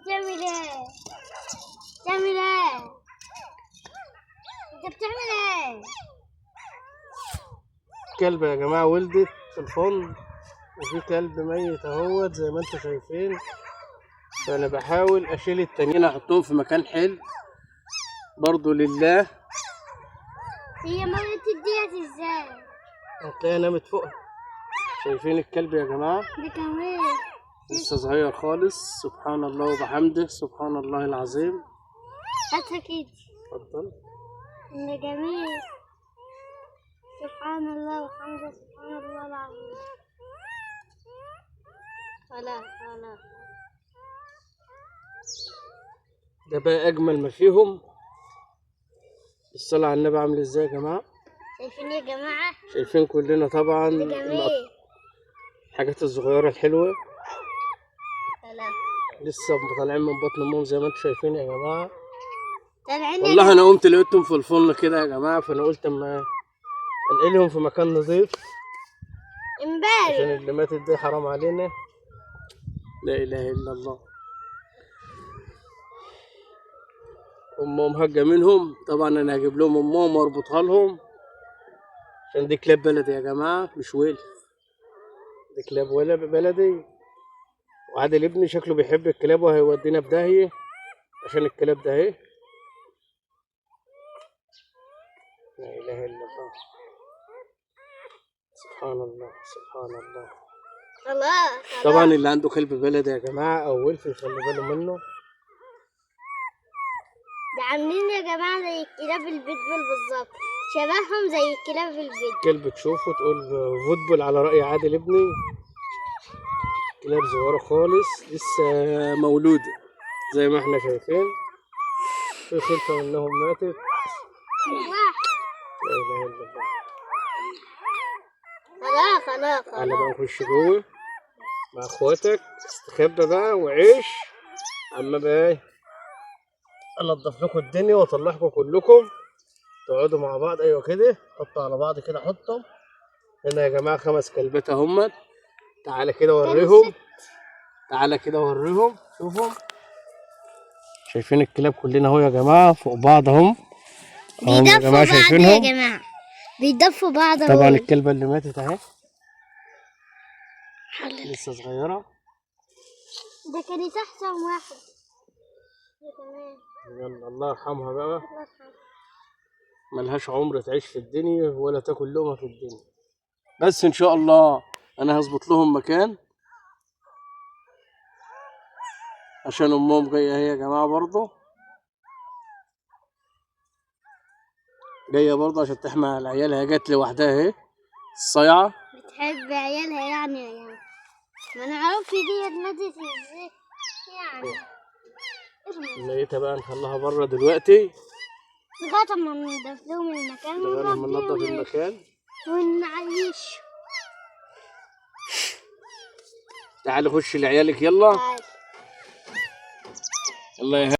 بتعمل ايه؟ بتعمل ايه؟ انت بتعمل ايه؟ كلبة يا جماعة ولدت في الفندق، وفي كلب ميت اهوت زي ما انتم شايفين. فانا بحاول اشيل التانيين احطهم في مكان حلو برضو لله. هي موتت ديت ازاي؟ هتلاقيها نامت فوق. شايفين الكلب يا جماعة؟ ده كمان لسه صغير خالص. سبحان الله وبحمده، سبحان الله العظيم. هاتها كده. اتفضل. ده جميل. سبحان الله وحمده، سبحان الله العظيم. خلاص. ده بقى اجمل ما فيهم. الصلاة على النبي عامل ازاي يا جماعة؟ شايفين يا جماعة؟ شايفين كلنا طبعا ده جميل. الحاجات الصغيرة الحلوة خلاص. لسه طالعين من بطن امهم زي ما انتم شايفين يا جماعة. طالعين يا والله انا جماعة. قمت لقيتهم في الفرن كده يا جماعة، فانا قلت اما انقلهم في مكان نظيف عشان امبارح. اللي ماتت دي حرام علينا. لا اله الا الله. امهم هجة منهم طبعا، انا هجيب لهم امهم واربطها لهم عشان دي كلاب بلدي يا جماعة مش ويل. دي كلاب ولا بلدي، وعادل ابني شكله بيحب الكلاب وهيودينا في داهية عشان الكلاب ده اهي. لا اله الا الله. سبحان الله سبحان الله. خلاص. طبعا اللي عنده كلب بلدي يا جماعة او ولف يخلي باله منه. ده عاملين يا جماعة زي الكلاب البيتبول بالظبط، شبههم زي الكلاب البيتبول. كلب تشوفه تقول فوتبول على رأي عادل ابني. كلاب صغيرة خالص لسه مولودة زي ما احنا شايفين. في خلفة منهم ماتت. لا اله الا الله. خلاص. تعالى بقى نخش جوه مع اخواتك، استخبى بقى وعيش. اما بقى ايه، انضف لكم الدنيا واطلعكم كلكم تقعدوا مع بعض. ايوه كده، حطوا على بعض كده، حطوا هنا يا جماعه 5 كلبات اهم. تعالى كده وريهم، تعالى كده وريهم. شوفوا شايفين الكلاب كلنا اهو يا جماعه فوق بعض اهم يا جماعه شايفينهم. يا جماعة بيدفوا بعض. طبعا الكلبه اللي ماتت اهي لسه صغيره. ده كانت احسن واحد. ده كمان. يلا الله يرحمها بقى، ملهاش عمر تعيش في الدنيا ولا تاكل لقمه في الدنيا. بس ان شاء الله انا هظبط لهم مكان عشان امهم جايه اهي يا جماعه، برضه جايه برضه عشان تحمي على عيالها. جت لوحدها اهي الصيعه. بتحب عيالها يعني يا جماعة. ما نعرفش ديت ماتت ازاي يعني. لقيتها بقى نخليها بره دلوقتي لغاية ما ننضف لهم المكان لغايه ما ننضف المكان. ونعيش. تعالي خش لعيالك يلا. تعال. الله يهديك.